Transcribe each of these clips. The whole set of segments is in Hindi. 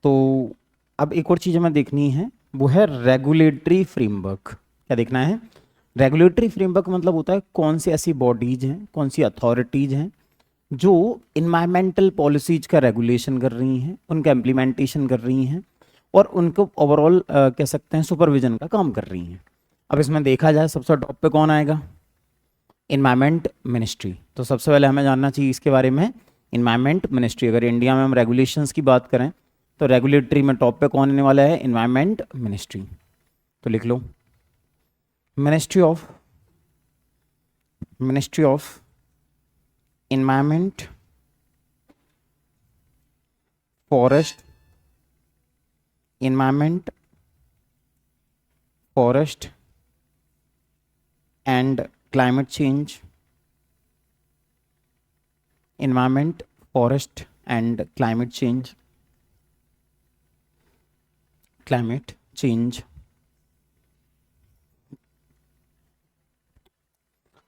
तो अब एक और चीज़ हमें देखनी है, वो है रेगुलेटरी फ्रेमवर्क। क्या देखना है? रेगुलेटरी फ्रेमवर्क मतलब होता है कौन सी ऐसी बॉडीज हैं, कौन सी अथॉरिटीज हैं जो इन्वायरमेंटल पॉलिसीज का रेगुलेशन कर रही हैं, उनका इम्प्लीमेंटेशन कर रही हैं और उनको ओवरऑल कह सकते हैं सुपरविजन का काम कर रही हैं। अब इसमें देखा जाए सबसे टॉप पे कौन आएगा? Environment ministry. तो सबसे पहले हमें जानना चाहिए इसके बारे में, इन्वायरमेंट मिनिस्ट्री। अगर इंडिया में हम रेगुलेशंस की बात करें तो रेगुलेटरी में टॉप पे कौन आने वाला है? Environment ministry. तो लिख लो ministry of environment, forest, environment, forest and climate change, environment, forest and climate change, climate change।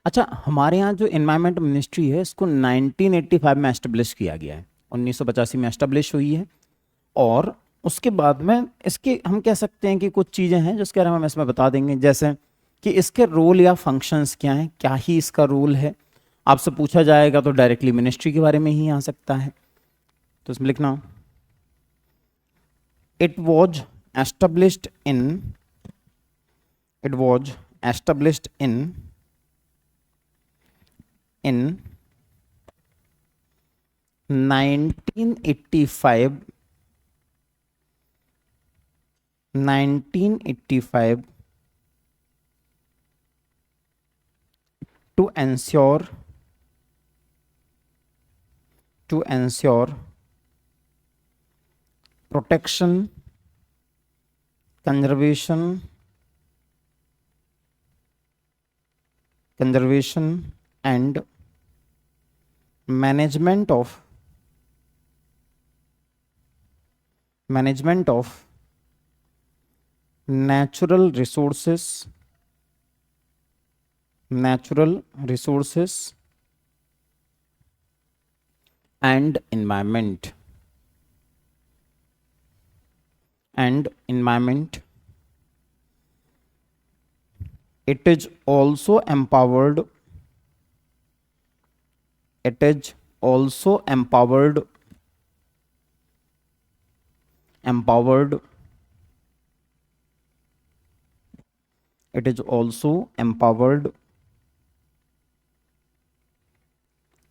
अच्छा, हमारे यहाँ जो इन्वायरमेंट मिनिस्ट्री है इसको 1985 में एस्टेब्लिश किया गया है, 1985 में एस्टेब्लिश हुई है। और उसके बाद में इसके हम कह सकते हैं कि कुछ चीज़ें हैं जिसके बारे में हम इसमें बता देंगे, जैसे कि इसके रोल या फंक्शंस क्या हैं, क्या ही इसका रोल है। आपसे पूछा जाएगा तो डायरेक्टली मिनिस्ट्री के बारे में ही आ सकता है। तो इसमें लिखना it was established in 1985 to ensure protection, conservation and management of natural resources and environment it is also empowered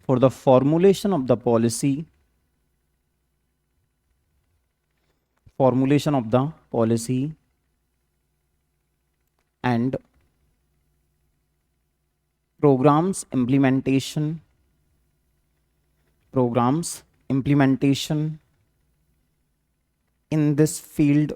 for the formulation of the policy and programs implementation in this field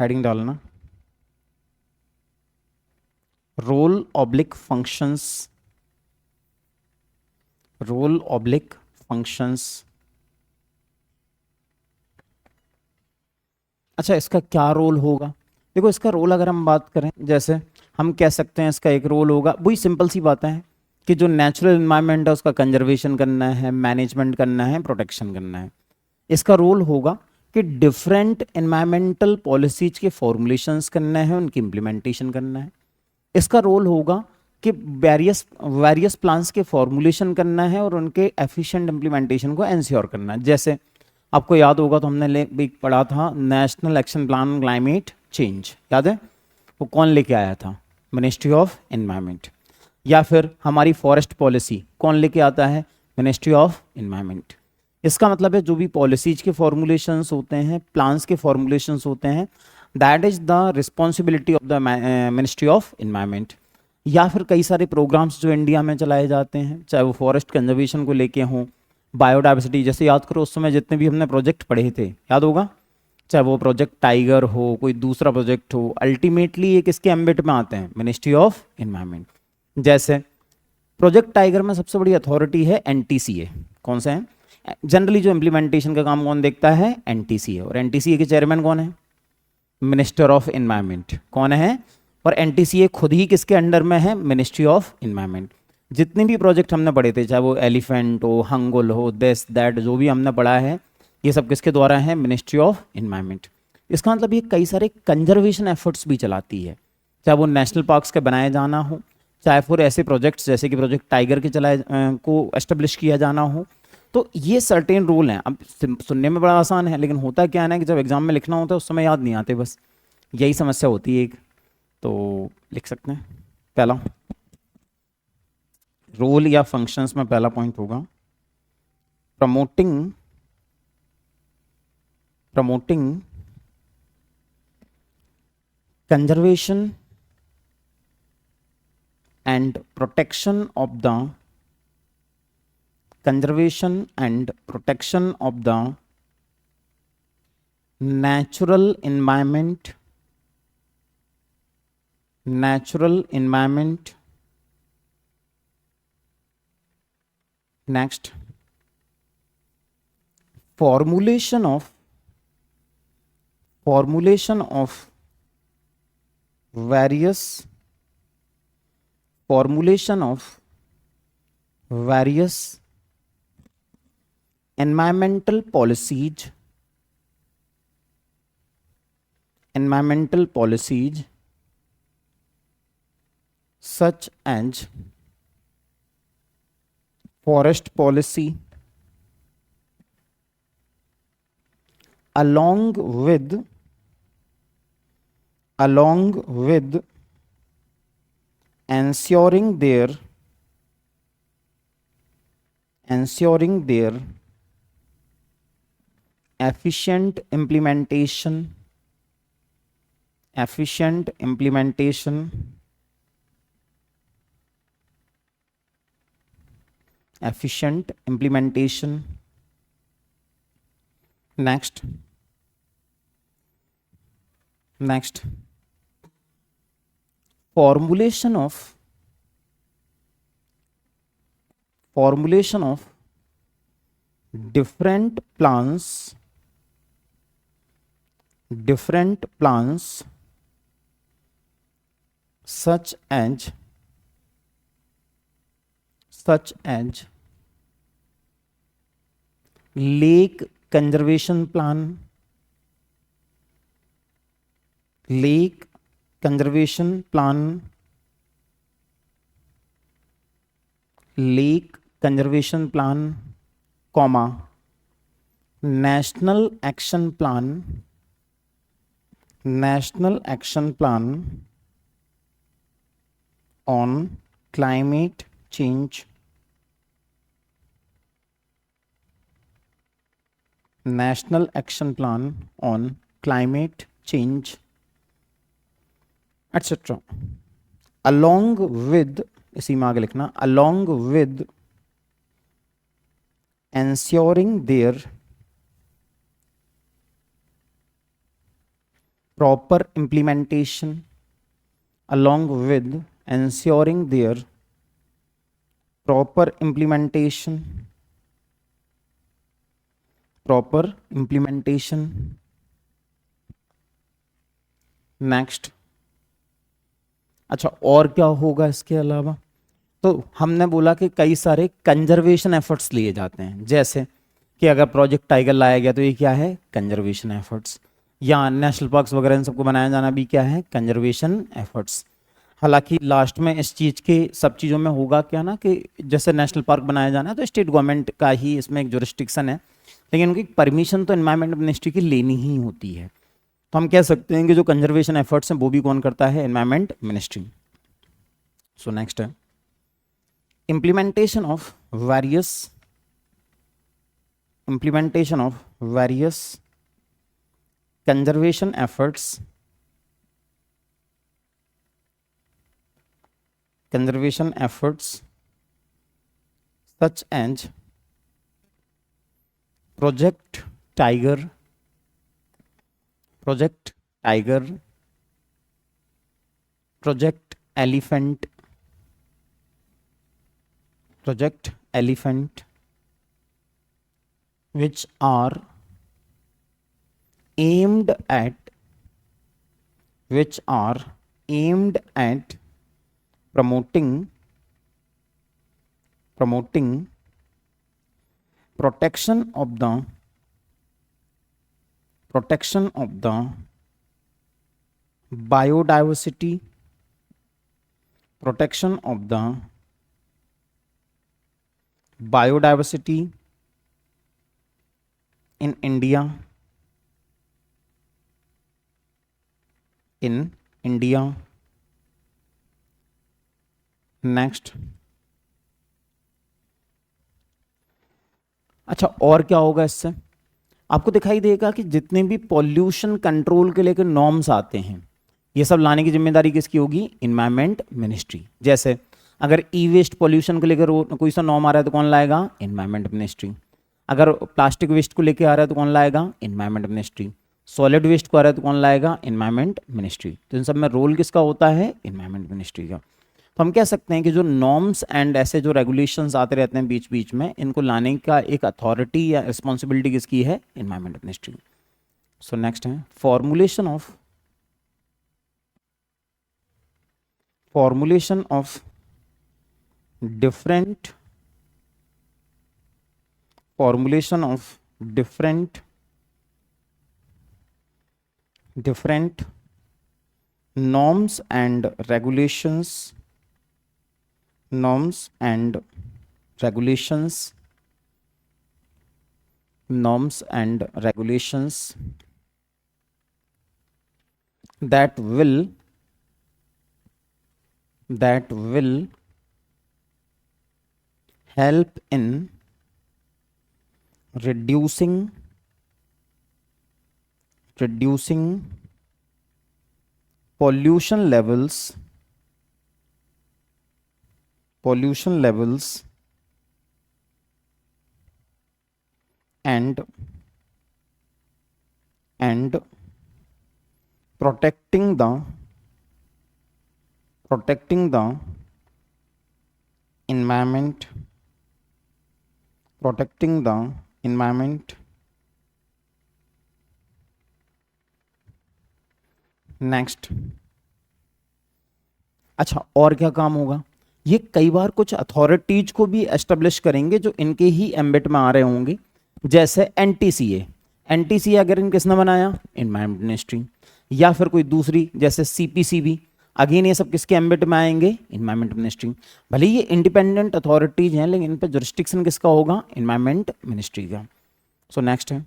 heading डालना रोल ऑब्लिक फंक्शंस अच्छा, इसका क्या रोल होगा? देखो, इसका रोल अगर हम बात करें, जैसे हम कह सकते हैं इसका एक रोल होगा, वही सिंपल सी बातें हैं कि जो नेचुरल एनवायरनमेंट है उसका कंजर्वेशन करना है, मैनेजमेंट करना है, प्रोटेक्शन करना है। इसका रोल होगा कि डिफरेंट एनवायरमेंटल पॉलिसीज के फॉर्मुलेशंस करना है, उनकी इम्प्लीमेंटेशन करना है। इसका रोल होगा कि वेरियस प्लान्स के फॉर्मुलेशन करना है और उनके एफिशिएंट इम्प्लीमेंटेशन को एंश्योर करना है। जैसे आपको याद होगा तो हमने भी पढ़ा था national action plan climate change, याद है? वो कौन लेके आया था? Ministry of environment. या फिर हमारी फॉरेस्ट पॉलिसी कौन लेके आता है? Ministry of environment. इसका मतलब है जो भी पॉलिसीज के फॉर्मुलेशंस होते हैं, प्लान्स के फॉर्मुलेशंस होते हैं, that is the responsibility of the ministry of environment. या फिर कई सारे प्रोग्राम्स जो इंडिया में चलाए जाते हैं, चाहे वो फॉरेस्ट कंजर्वेशन को लेके हों, बायोडाइवर्सिटी, जैसे याद करो उस समय जितने भी हमने प्रोजेक्ट पढ़े थे, याद होगा, चाहे वो प्रोजेक्ट टाइगर हो, कोई दूसरा प्रोजेक्ट हो, अल्टीमेटली ये किसके एम्बिट में आते हैं? Ministry of environment. जैसे प्रोजेक्ट टाइगर में सबसे बड़ी अथॉरिटी है एनटीसीए। कौन सा है? जनरली जो इम्प्लीमेंटेशन का काम कौन देखता है, एनटीसीए, और एनटीसीए के चेयरमैन कौन है, मिनिस्टर ऑफ इन्वायरमेंट कौन है, और एनटीसीए खुद ही किसके अंडर में है, मिनिस्ट्री ऑफ इन्वायरमेंट। जितने भी प्रोजेक्ट हमने पढ़े थे, चाहे वो एलिफेंट हो, हंगुल हो, दिस दैट, जो भी हमने पढ़ा है, ये सब किसके द्वारा है, मिनिस्ट्री ऑफ इन्वायरमेंट। इसका मतलब ये कई सारे कंजर्वेशन एफर्ट्स भी चलाती है, चाहे वो नेशनल पार्क्स के बनाए जाना हो, चाहे फिर ऐसे प्रोजेक्ट्स जैसे कि प्रोजेक्ट टाइगर के चलाए को एस्टेब्लिश किया जाना हो। तो ये सर्टेन रूल हैं। अब सुनने में बड़ा आसान है, लेकिन होता क्या है ना कि जब एग्जाम में लिखना होता है उस समय याद नहीं आते, बस यही समस्या होती है एक। तो लिख सकते हैं पहला रोल या फंक्शंस में पहला पॉइंट होगा promoting conservation and protection of the natural environment next formulation of various environmental policies such as forest policy, along with ensuring their efficient implementation next formulation of different plans such as lake conservation plan, comma, national action plan on climate change, etc. along with, इसी में आगे लिखना, along with ensuring their proper implementation, next. अच्छा, और क्या होगा इसके अलावा? तो हमने बोला कि कई सारे कंजर्वेशन एफर्ट्स लिए जाते हैं, जैसे कि अगर प्रोजेक्ट टाइगर लाया गया तो ये क्या है, कंजर्वेशन एफर्ट्स, या नेशनल पार्क्स वगैरह इन सबको बनाया जाना भी क्या है, कंजर्वेशन एफर्ट्स। हालांकि लास्ट में इस चीज़ के सब चीज़ों में होगा क्या ना कि जैसे नेशनल पार्क बनाया जाना है तो स्टेट गवर्नमेंट का ही इसमें एक जुरिस्डिक्शन है, लेकिन उनकी परमिशन तो एनवायरमेंट मिनिस्ट्री की लेनी ही होती है। तो हम कह सकते हैं कि जो कंजर्वेशन एफर्ट्स हैं वो भी कौन करता है, एनवायरमेंट मिनिस्ट्री। सो नेक्स्ट है implementation of various conservation efforts such as project tiger, project elephant, which are aimed at which are aimed at promoting protection of the biodiversity protection of the biodiversity in India next. अच्छा, और क्या होगा इससे? आपको दिखाई देगा कि जितने भी पॉल्यूशन कंट्रोल के लेकर नॉर्म्स आते हैं, ये सब लाने की जिम्मेदारी किसकी होगी? Environment ministry. जैसे अगर ई वेस्ट पॉल्यूशन को लेकर कोई सा नॉर्म आ रहा है तो कौन लाएगा? Environment ministry. अगर प्लास्टिक वेस्ट को लेकर आ रहा है तो कौन लाएगा? Environment ministry. सॉलिड वेस्ट को आ रहा है तो कौन लाएगा? Environment ministry. तो इन सब में रोल किसका होता है? इन्वायरमेंट मिनिस्ट्री का। तो हम कह सकते हैं कि जो नॉर्म्स एंड ऐसे जो रेगुलेशंस आते रहते हैं बीच बीच में, इनको लाने का एक अथॉरिटी या रिस्पॉन्सिबिलिटी किसकी है? Environment ministry. सो नेक्स्ट है formulation of different formulation of different norms and regulations that will help in reducing pollution levels and protecting the environment next. अच्छा, और क्या काम होगा? ये कई बार कुछ अथॉरिटीज को भी एस्टेब्लिश करेंगे जो इनके ही एम्बिट में आ रहे होंगे। जैसे एनटीसीए अगर इन किसने बनाया? Environment ministry. या फिर कोई दूसरी जैसे सीपीसीबी, अगेन ये सब किसके एम्बिट में आएंगे? Environment ministry. भले ये इंडिपेंडेंट अथॉरिटीज हैं लेकिन इन पर जुरिस्डिक्शन किसका होगा? इन्वायरमेंट मिनिस्ट्री का। सो नेक्स्ट है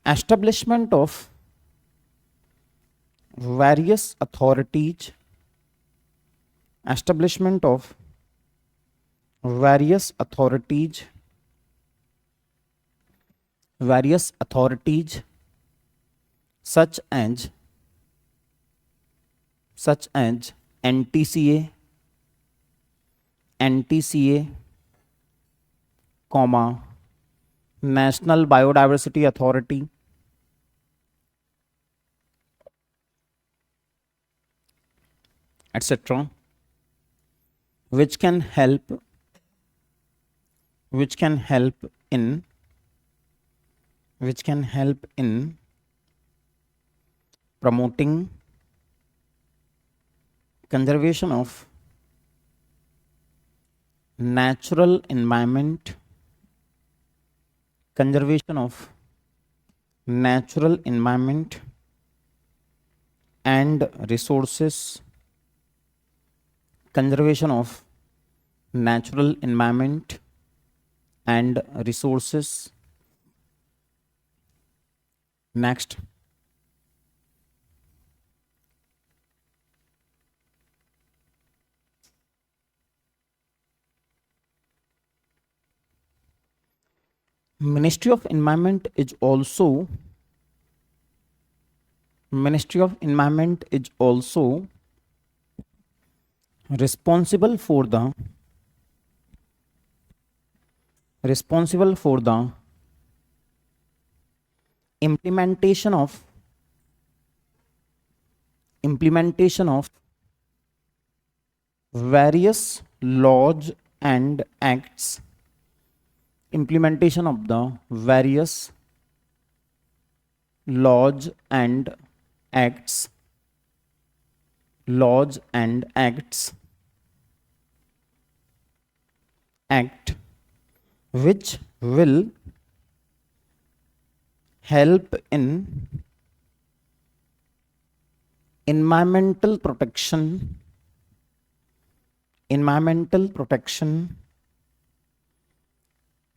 establishment of various authorities such as NTCA, National Biodiversity Authority, etc., which can help in promoting conservation of natural environment, and resources, conservation of natural environment and resources. Next, Ministry of Environment is also responsible for the implementation of various laws and acts implementation of the various laws and acts act which will help in environmental protection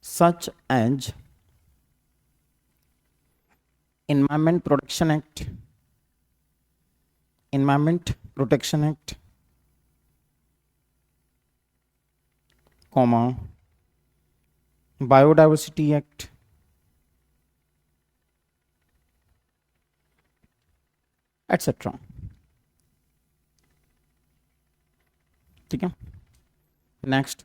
such as Environment Protection Act, comma, Biodiversity Act, etc. ठीक है, नेक्स्ट।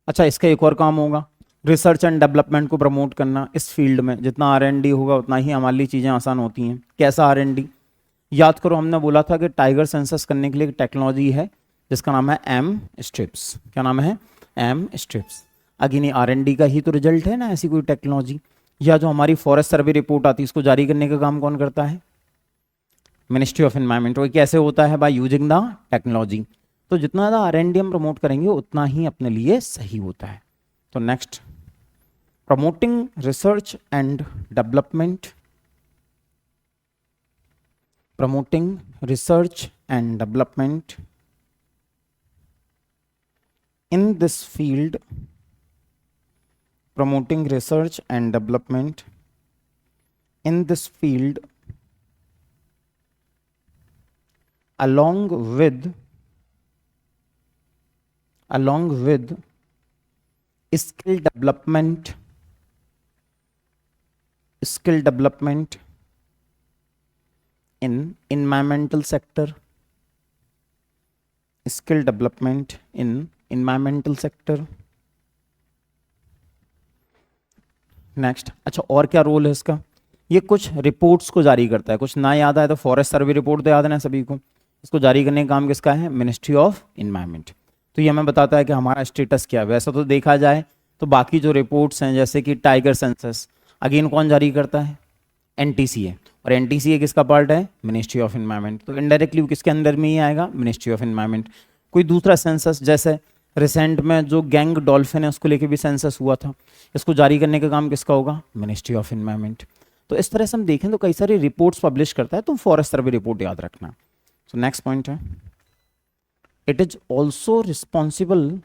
अच्छा, इसका एक और काम होगा, रिसर्च एंड डेवलपमेंट को प्रमोट करना। इस फील्ड में जितना R&D होगा उतना ही हमारे लिए चीज़ें आसान होती हैं। कैसा R&D? याद करो, हमने बोला था कि टाइगर सेंसस करने के लिए एक टेक्नोलॉजी है जिसका नाम है एम स्ट्रिप्स। क्या नाम है? M strips. अगेन ये R&D का ही तो रिजल्ट है ना, ऐसी कोई टेक्नोलॉजी। या जो हमारी फॉरेस्ट सर्वे रिपोर्ट आती है, इसको जारी करने का काम कौन करता है? Ministry of environment. वो कैसे होता है? By using the technology. तो जितना ज़्यादा R&D हम प्रमोट करेंगे उतना ही अपने लिए सही होता है। तो next, promoting research and development, in this field, promoting research and development in this field along with skill development in environmental sector, next. अच्छा, और क्या रोल है इसका? ये कुछ रिपोर्ट्स को जारी करता है। कुछ ना याद आए तो फॉरेस्ट सर्वे रिपोर्ट तो याद है ना सभी को। इसको जारी करने का काम किसका है? Ministry of environment. तो ये हमें बताता है कि हमारा स्टेटस क्या है। वैसा तो देखा जाए तो बाकी जो रिपोर्ट्स हैं जैसे कि टाइगर सेंसस, अगेन कौन जारी करता है? NTCA। और NTCA किसका पार्ट है? Ministry of environment. तो इनडायरेक्टली वो किसके अंदर में ही आएगा? Ministry of environment. कोई दूसरा सेंसस, जैसे रिसेंट में जो गैंग डॉल्फिन है उसको लेके भी सेंसस हुआ था, इसको जारी करने का काम किसका होगा? Ministry of environment. तो इस तरह से हम देखें तो कई सारी रिपोर्ट्स पब्लिश करता है, तो फॉरेस्ट सर्वे रिपोर्ट याद रखना। सो नेक्स्ट पॉइंट है, it is also responsible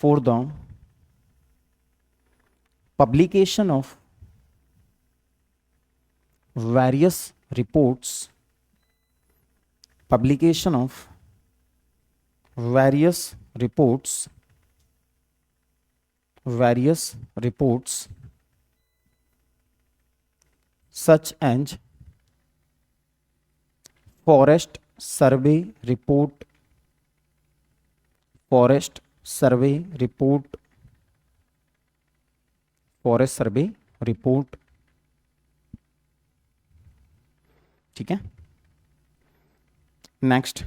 for the publication of various reports such as forest survey report, forest survey report, ठीक है, नेक्स्ट।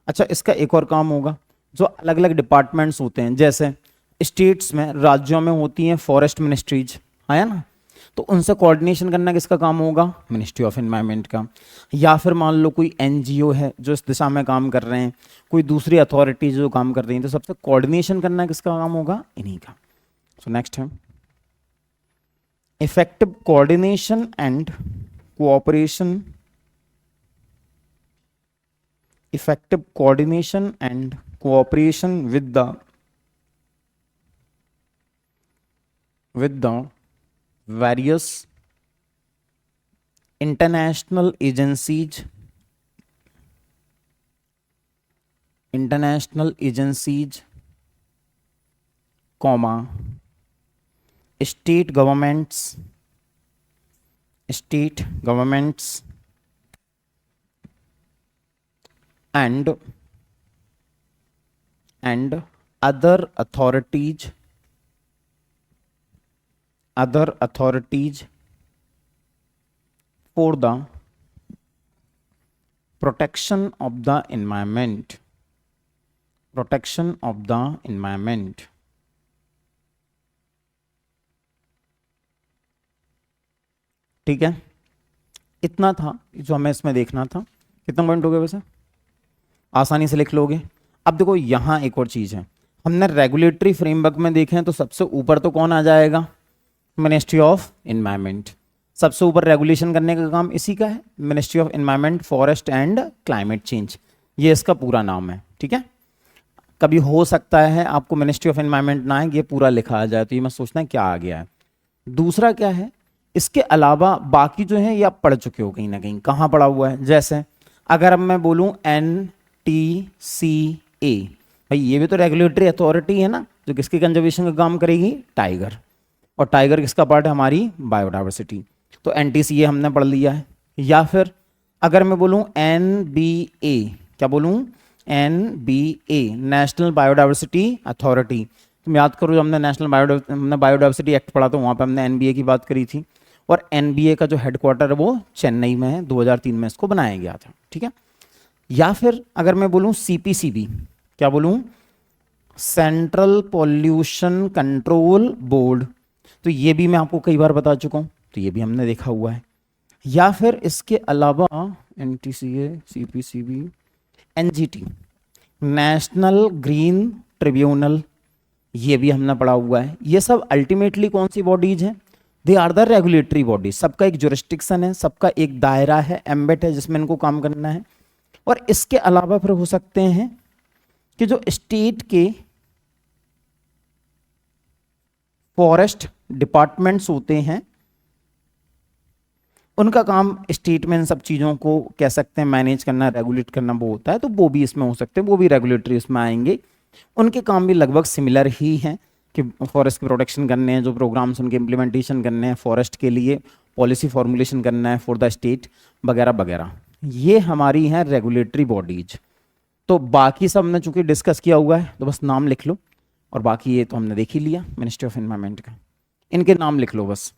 अच्छा, इसका एक और काम होगा, जो अलग अलग डिपार्टमेंट्स होते हैं, जैसे स्टेट्स में, राज्यों में होती हैं फॉरेस्ट मिनिस्ट्रीज, है ना, तो उनसे कोऑर्डिनेशन करना किसका काम होगा? मिनिस्ट्री ऑफ एनवायरनमेंट का। या फिर मान लो कोई NGO है जो इस दिशा में काम कर रहे हैं, कोई दूसरी अथॉरिटी जो काम कर रही हैं, तो सबसे कोऑर्डिनेशन करना किसका काम होगा? इन्हीं का। सो नेक्स्ट है, effective coordination and cooperation, with the various international agencies, comma, state governments and other authorities for the protection of the environment, protection of the environment. ठीक है, इतना था जो हमें इसमें देखना था। कितना पॉइंट हो गया वैसे, आसानी से लिख लोगे। अब देखो यहाँ एक और चीज़ है, हमने रेगुलेटरी फ्रेमवर्क में देखें तो सबसे ऊपर तो कौन आ जाएगा, मिनिस्ट्री ऑफ एनवायरनमेंट। सबसे ऊपर रेगुलेशन करने का काम इसी का है, ministry of environment, forest and climate change, ये इसका पूरा नाम है। ठीक है, कभी हो सकता है आपको मिनिस्ट्री ऑफ एनवायरनमेंट ना है, ये पूरा लिखा आ जाए, तो ये मैं सोचना है क्या आ गया है। दूसरा क्या है, इसके अलावा बाकी जो है ये आप पढ़ चुके हो कहीं ना कहीं, कहाँ पढ़ा हुआ है। जैसे अगर अब मैं बोलूँ NTCA, भाई ये भी तो रेगुलेटरी अथॉरिटी है ना, जो किसके कंजर्वेशन का काम करेगी, टाइगर। और टाइगर किसका पार्ट है, हमारी बायोडाइवर्सिटी। तो NTCA हमने पढ़ लिया है। या फिर अगर मैं बोलूँ NBA, क्या बोलूँ, NBA, नेशनल बायोडाइवर्सिटी अथॉरिटी। तुम याद करो जब हमने बायोडाइवर्सिटी एक्ट पढ़ा तो वहाँ पे हमने NBA की बात करी थी। और NBA का जो हेडक्वार्टर है वो चेन्नई में है, 2003 में इसको बनाया गया था। ठीक है, या फिर अगर मैं बोलूँ CPCB, क्या बोलूँ, सेंट्रल पॉल्यूशन कंट्रोल बोर्ड, तो ये भी मैं आपको कई बार बता चुका हूँ, तो ये भी हमने देखा हुआ है। या फिर इसके अलावा NTCA, CPCB, NGT, national green tribunal, ये भी हमने पढ़ा हुआ है। ये सब अल्टीमेटली कौन सी बॉडीज हैं, they are the regulatory body. सबका एक जुरिस्डिक्शन है, सबका एक दायरा है, एम्बेट है जिसमें इनको काम करना है। और इसके अलावा फिर हो सकते हैं कि जो स्टेट के फॉरेस्ट डिपार्टमेंट्स होते हैं, उनका काम स्टेट में इन सब चीज़ों को कह सकते हैं मैनेज करना, रेगुलेट करना वो होता है, तो वो भी इसमें हो सकते हैं, वो भी रेगुलेटरी इसमें आएंगे। उनके काम भी लगभग सिमिलर ही हैं कि फॉरेस्ट की प्रोटेक्शन करने हैं, जो प्रोग्राम्स उनके इम्प्लीमेंटेशन करने हैं, फॉरेस्ट के लिए पॉलिसी फॉर्मुलेशन करना है फॉर द स्टेट वगैरह वगैरह। ये हमारी हैं रेगुलेटरी बॉडीज। तो बाकी सब हमने चूंकि डिस्कस किया हुआ है तो बस नाम लिख लो, और बाकी ये तो हमने देख ही लिया मिनिस्ट्री ऑफ एनवायरनमेंट का, इनके नाम लिख लो बस,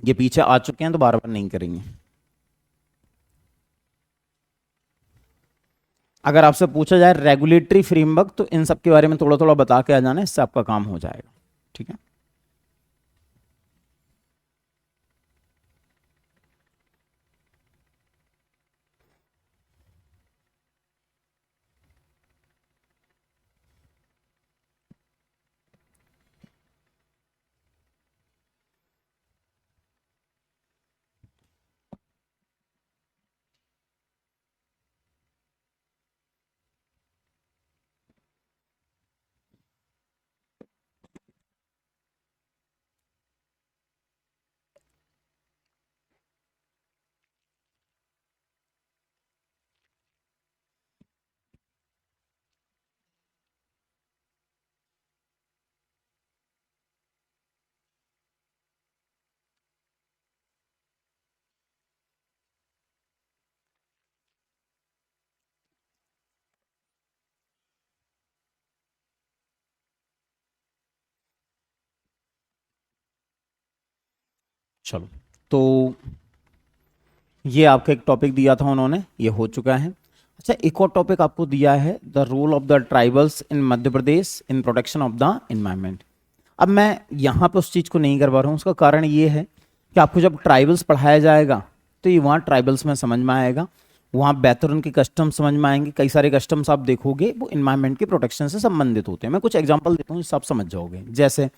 ये पीछे आ चुके हैं तो बार बार नहीं करेंगे। अगर आपसे पूछा जाए रेगुलेटरी फ्रेमवर्क तो इन सब के बारे में थोड़ा थोड़ा बता के आ जाना, इससे आपका काम हो जाएगा। ठीक है, चलो, तो ये आपका एक टॉपिक दिया था उन्होंने, ये हो चुका है। अच्छा, एक और टॉपिक आपको दिया है, the role of the tribals in Madhya Pradesh in protection of the environment. अब मैं यहाँ पे उस चीज़ को नहीं करवा रहा हूँ, उसका कारण ये है कि आपको जब ट्राइबल्स पढ़ाया जाएगा तो ये वहाँ ट्राइबल्स में समझ में आएगा, वहाँ बेहतर उनके कस्टम समझ में आएंगे। कई सारे कस्टम्स आप देखोगे वो एनवायरनमेंट के प्रोटेक्शन से संबंधित होते हैं। मैं कुछ एग्जाम्पल देता हूँ जिससे आप समझ जाओगे। जैसे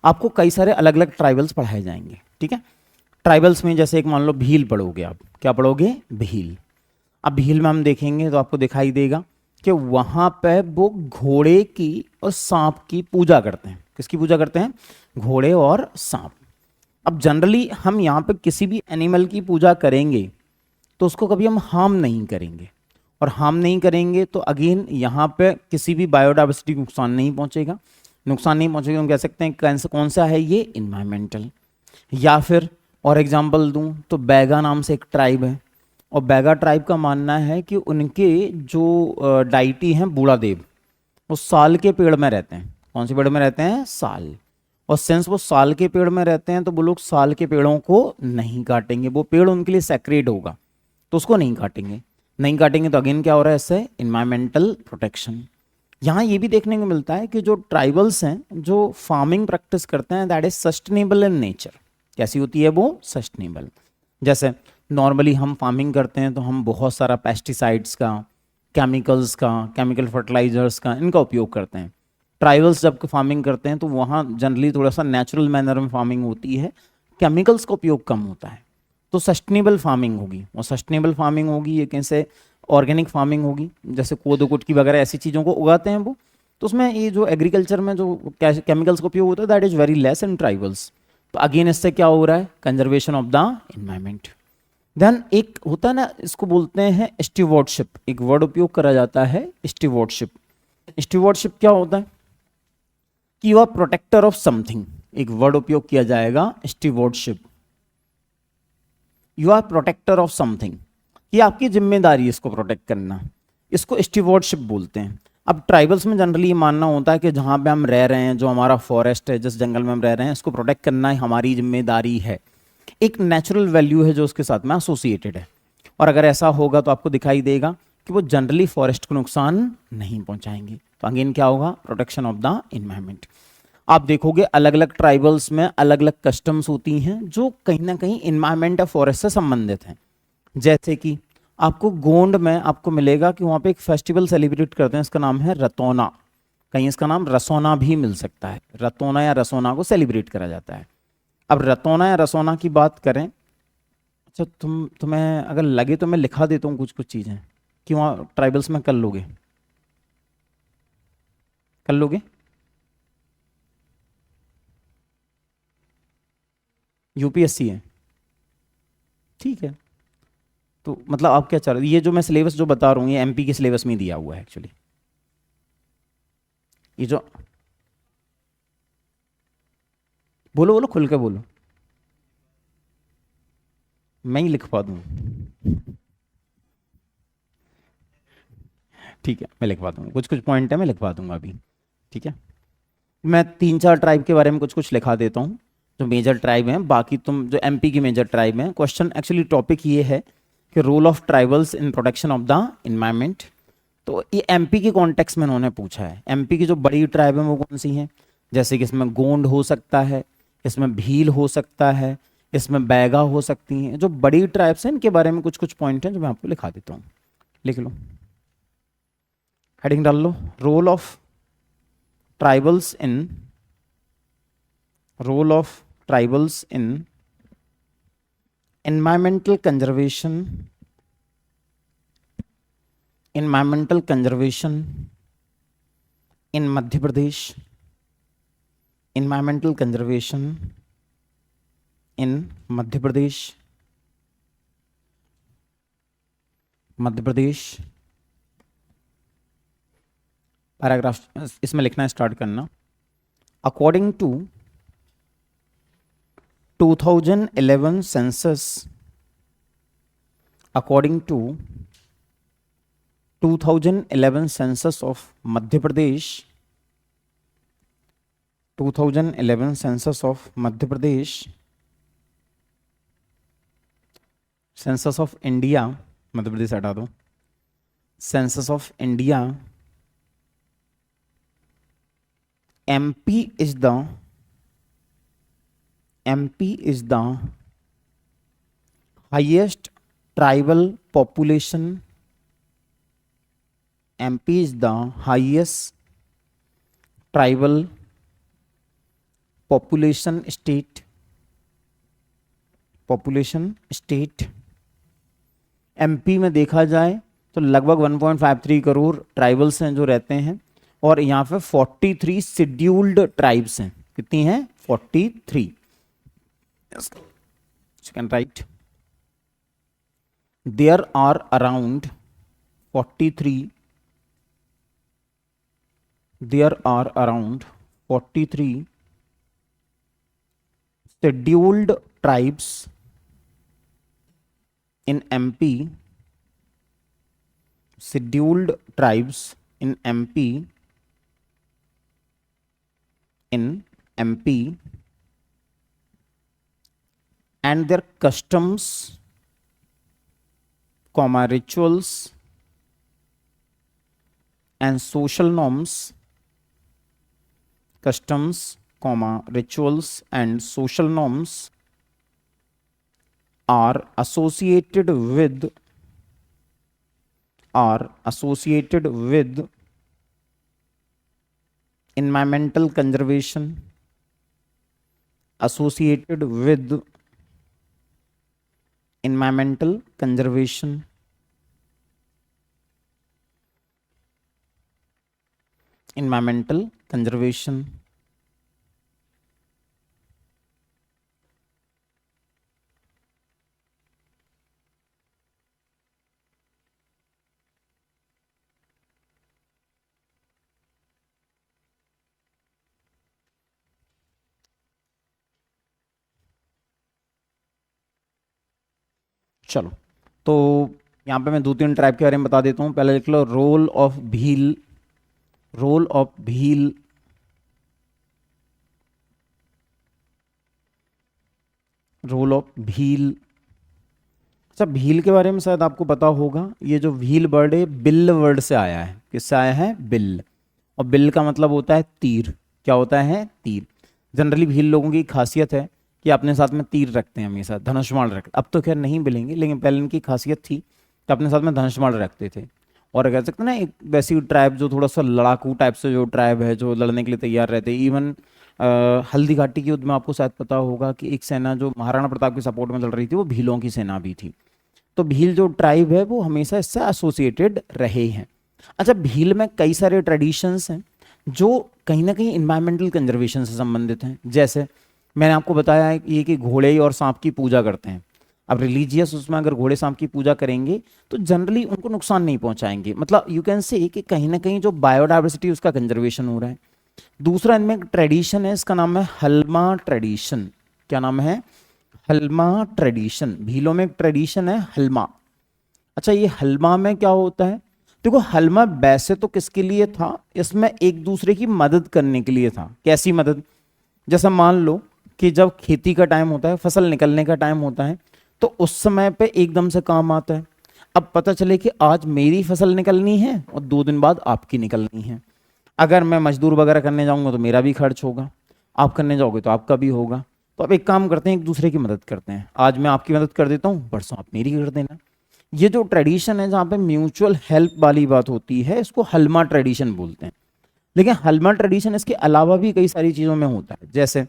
आपको कई सारे अलग अलग ट्राइबल्स पढ़ाए जाएंगे। ठीक है, ट्राइबल्स में जैसे एक मान लो भील पढ़ोगे आप, क्या पढ़ोगे, भील। अब भील में हम देखेंगे तो आपको दिखाई देगा कि वहाँ पे वो घोड़े की और सांप की पूजा करते हैं। किसकी पूजा करते हैं, घोड़े और सांप। अब जनरली हम यहाँ पे किसी भी एनिमल की पूजा करेंगे तो उसको कभी हम हार्म नहीं करेंगे, और हार्म नहीं करेंगे तो अगेन यहाँ पे किसी भी बायोडाइवर्सिटी को नुकसान नहीं पहुँचेगा। नुकसान नहीं पहुँचेगा, हम कह सकते हैं कौन सा है ये, इन्वायरमेंटल। या फिर और एग्जांपल दूं तो बैगा नाम से एक ट्राइब है, और बैगा ट्राइब का मानना है कि उनके जो डाइटी हैं बूढ़ा देव, वो साल के पेड़ में रहते हैं। कौन से पेड़ में रहते हैं, साल। और सिंस वो साल के पेड़ में रहते हैं तो वो लोग साल के पेड़ों को नहीं काटेंगे, वो पेड़ उनके लिए सेक्रेड होगा तो उसको नहीं काटेंगे। नहीं काटेंगे तो अगेन क्या हो रहा है इससे, इन्वायरमेंटल प्रोटेक्शन। यहाँ ये भी देखने को मिलता है कि जो ट्राइबल्स हैं जो फार्मिंग प्रैक्टिस करते हैं that is sustainable in nature. कैसी होती है वो, सस्टेनेबल। जैसे नॉर्मली हम फार्मिंग करते हैं तो हम बहुत सारा पेस्टिसाइड्स का, केमिकल्स का, केमिकल फर्टिलाइजर्स का, इनका उपयोग करते हैं। ट्राइबल्स जब फार्मिंग करते हैं तो वहाँ जनरली थोड़ा सा नेचुरल मैनर में फार्मिंग होती है, केमिकल्स का उपयोग कम होता है, तो सस्टेनेबल फार्मिंग होगी। और सस्टेनेबल फार्मिंग होगी ये कैसे, ऑर्गेनिक फार्मिंग होगी, जैसे कोदो कुटकी वगैरह ऐसी चीज़ों को उगाते हैं वो, तो उसमें ये जो एग्रीकल्चर में जो केमिकल्स का उपयोग होता है that is very less in tribals. तो अगेन इससे क्या हो रहा है, conservation of the environment. Then एक होता है ना, इसको बोलते हैं स्टीवर्डशिप, एक वर्ड उपयोग करा जाता है स्टीवर्डशिप। स्टीवर्डशिप क्या होता है कि you are protector of something, एक वर्ड उपयोग किया जाएगा stewardship, you are protector of something, ये आपकी जिम्मेदारी है इसको प्रोटेक्ट करना, इसको स्टीवर्डशिप बोलते हैं। अब ट्राइबल्स में जनरली ये मानना होता है कि जहाँ पे हम रह रहे हैं, जो हमारा फॉरेस्ट है, जिस जंगल में हम रह रहे हैं, इसको प्रोटेक्ट करना ही हमारी जिम्मेदारी है, एक नेचुरल वैल्यू है जो उसके साथ में एसोसिएटेड है। और अगर ऐसा होगा तो आपको दिखाई देगा कि वो जनरली फॉरेस्ट को नुकसान नहीं पहुंचाएंगे। तो अगेन क्या होगा, प्रोटेक्शन ऑफ द एनवायरमेंट। आप देखोगे अलग अलग ट्राइबल्स में अलग अलग कस्टम्स होती हैं जो कहीं ना कहीं इन्वायरमेंट या फॉरेस्ट से संबंधित हैं। जैसे कि आपको गोंड में आपको मिलेगा कि वहाँ पे एक फेस्टिवल सेलिब्रेट करते हैं, इसका नाम है रतौना, कहीं इसका नाम रसोना भी मिल सकता है। रतौना या रसोना को सेलिब्रेट करा जाता है। अब रतौना या रसोना की बात करें, अच्छा तुम्हें अगर लगे तो मैं लिखा देता हूँ कुछ कुछ चीज़ें कि वहाँ ट्राइबल्स में कर लोगे, कर लोगे। यूपीएससी है, ठीक है। तो मतलब आप क्या चाह रहे हो, ये जो मैं सिलेबस जो बता रहा हूँ ये एमपी के सिलेबस में दिया हुआ है एक्चुअली। ये जो बोलो बोलो खुल के बोलो, मैं ही लिखवा दूँ, ठीक है मैं लिखवा दूँगा, कुछ कुछ पॉइंट है मैं लिखवा दूंगा अभी, ठीक है। मैं 3-4 ट्राइब के बारे में कुछ कुछ लिखा देता हूँ जो मेजर ट्राइब हैं, बाकी तुम जो एमपी की मेजर ट्राइब हैं। क्वेश्चन एक्चुअली टॉपिक ये है कि role of tribals in protection of the environment. तो ये एमपी के कॉन्टेक्स्ट में उन्होंने पूछा है। एमपी की जो बड़ी ट्राइब है वो कौन सी हैं, जैसे कि इसमें गोंड हो सकता है, इसमें भील हो सकता है, इसमें बैगा हो सकती हैं। जो बड़ी ट्राइब्स हैं इनके बारे में कुछ कुछ पॉइंट हैं जो मैं आपको लिखा देता हूँ, लिख लो, हेडिंग डाल लो। Role of tribals in, role of tribals in environmental conservation, environmental conservation in Madhya Pradesh, environmental conservation in Madhya Pradesh, Madhya Pradesh. Paragraph इसमें लिखना स्टार्ट करना। According to 2011 census, according to 2011 census of Madhya Pradesh, 2011 census of Madhya Pradesh, census of India, Madhya Pradesh हटा दो, census of India, MP is the highest tribal population, MP is the highest tribal population state, MP में देखा जाए तो लगभग 1.53 करोड़ ट्राइबल्स हैं जो रहते हैं, और यहाँ पे 43 शेड्यूल्ड ट्राइब्स हैं। कितनी हैं, 43। Second right, there are around 43, there are around 43 scheduled tribes in MP, scheduled tribes in MP, and their customs comma rituals and social norms, customs, comma rituals and social norms are associated with environmental conservation, associated with environmental conservation, environmental conservation, चलो तो यहाँ पे मैं 2-3 ट्राइब के बारे में बता देता हूँ। पहले लिख लो role of Bhil, role of Bhil, role of Bhil. अच्छा, भील के बारे में शायद आपको पता होगा, ये जो भील वर्ड है बिल वर्ड से आया है। किससे आया है? बिल। और बिल का मतलब होता है तीर। क्या होता है? तीर। जनरली भील लोगों की खासियत है कि अपने साथ में तीर रखते हैं हमेशा, धनुष्माण रखते। अब तो खैर नहीं मिलेंगे, लेकिन पहले इनकी खासियत थी कि अपने साथ में धनुष्माण रखते थे। और कह सकते हैं ना, एक वैसी ट्राइब जो थोड़ा सा लड़ाकू टाइप से जो ट्राइब है, जो लड़ने के लिए तैयार रहते हैं। इवन हल्दी घाटी के युद्ध में आपको शायद पता होगा कि एक सेना जो महाराणा प्रताप के सपोर्ट में लड़ रही थी, वो भीलों की सेना भी थी। तो भील जो ट्राइब है वो हमेशा इससे एसोसिएटेड रहे हैं। अच्छा, भील में कई सारे ट्रेडिशंस हैं जो कहीं ना कहीं इन्वायरमेंटल कंजर्वेशन से संबंधित हैं। जैसे मैंने आपको बताया है ये कि घोड़े और सांप की पूजा करते हैं। अब रिलीजियस उसमें अगर घोड़े सांप की पूजा करेंगे तो जनरली उनको नुकसान नहीं पहुंचाएंगे। मतलब यू कैन से कि कहीं ना कहीं जो बायोडाइवर्सिटी उसका कंजर्वेशन हो रहा है। दूसरा इनमें एक ट्रेडिशन है, इसका नाम है हल्मा ट्रेडिशन। क्या नाम है? हल्मा ट्रेडिशन। भीलों में एक ट्रेडिशन है हल्मा। अच्छा, ये हल्मा में क्या होता है? देखो, हल्मा वैसे तो किसके लिए था? इसमें एक दूसरे की मदद करने के लिए था। कैसी मदद? जैसा मान लो कि जब खेती का टाइम होता है, फसल निकलने का टाइम होता है, तो उस समय पे एकदम से काम आता है। अब पता चले कि आज मेरी फसल निकलनी है और 2 दिन बाद आपकी निकलनी है। अगर मैं मजदूर वगैरह करने जाऊंगा तो मेरा भी खर्च होगा, आप करने जाओगे तो आपका भी होगा। तो अब एक काम करते हैं, एक दूसरे की मदद करते हैं। आज मैं आपकी मदद कर देता हूँ, परसों आप मेरी कर देना। ये जो ट्रेडिशन है जहाँ पे म्यूचुअल हेल्प वाली बात होती है, इसको हल्मा ट्रेडिशन बोलते हैं। लेकिन हल्मा ट्रेडिशन इसके अलावा भी कई सारी चीज़ों में होता है। जैसे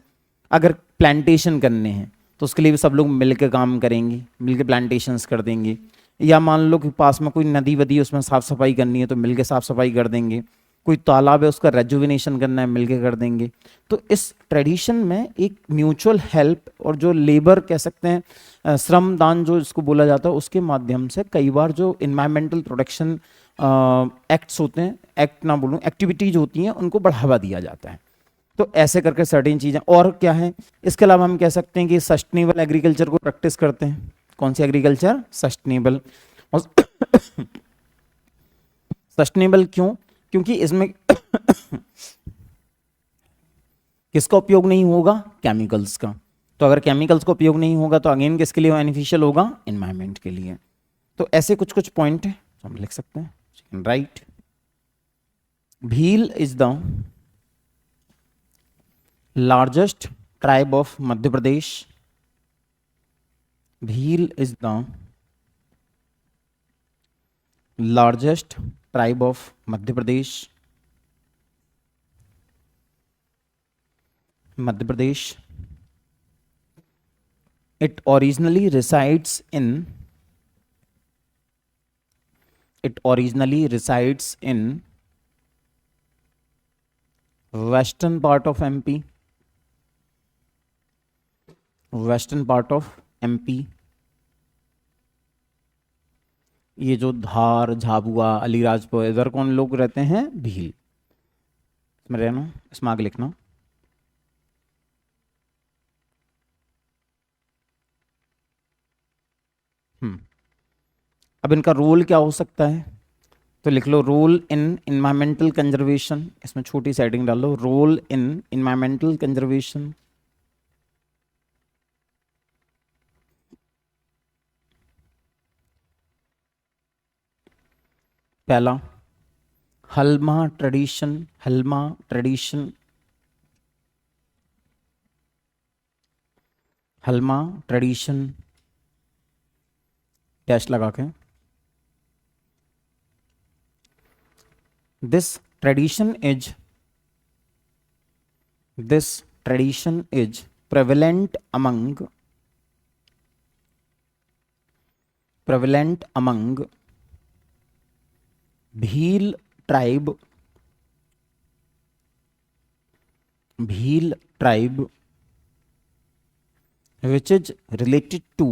अगर प्लांटेशन करने हैं तो उसके लिए भी सब लोग मिलकर काम करेंगे, मिलकर प्लांटेशंस कर देंगे। या मान लो कि पास में कोई नदी वदी है, उसमें साफ सफाई करनी है तो मिलकर साफ सफाई कर देंगे। कोई तालाब है, उसका रेजुविनेशन करना है, मिलकर कर देंगे। तो इस ट्रेडिशन में एक म्यूचुअल हेल्प और जो लेबर कह सकते हैं, श्रम दान जो इसको बोला जाता है, उसके माध्यम से कई बार जो इन्वायरमेंटल प्रोटेक्शन एक्ट्स होते हैं, एक्ट ना बोलूँ, एक्टिविटीज होती हैं, उनको बढ़ावा दिया जाता है। तो ऐसे करके सर्टेन चीज़ें और क्या है। इसके अलावा हम कह सकते हैं कि सस्टेनेबल एग्रीकल्चर को प्रैक्टिस करते हैं। कौन सी एग्रीकल्चर? सस्टेनेबल। और सस्टेनेबल क्यों? क्योंकि इसमें किसका उपयोग नहीं होगा? केमिकल्स का। तो अगर केमिकल्स का उपयोग नहीं होगा तो अगेन किसके लिए बेनिफिशियल होगा? एनवायरमेंट के लिए। तो ऐसे कुछ कुछ पॉइंट है हम लिख सकते हैं। Right, Bhil is the largest tribe of Madhya Pradesh. Bhil is the largest tribe of Madhya Pradesh. Madhya Pradesh. It originally resides in western part of MP. western part of MP। ये जो धार, झाबुआ, अलीराजपुर, इधर कौन लोग रहते हैं? भील। इसमें रहना, इसमें आगे लिखना। अब इनका रोल क्या हो सकता है? तो लिख लो रोल इन इन्वायरमेंटल कंजर्वेशन। इसमें छोटी सेटिंग डाल लो, रोल इन इन्वायरमेंटल कंजर्वेशन। पहला हल्मा ट्रेडिशन, हल्मा ट्रेडिशन, हल्मा ट्रेडिशन, डैश लगा के। This tradition is, this tradition is prevalent among Bhil tribe, which is related to,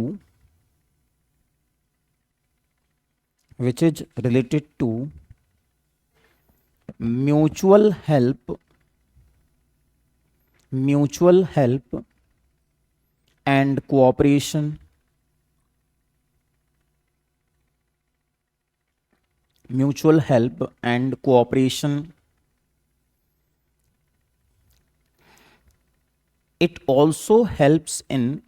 mutual help, and cooperation, mutual help and cooperation. It also helps in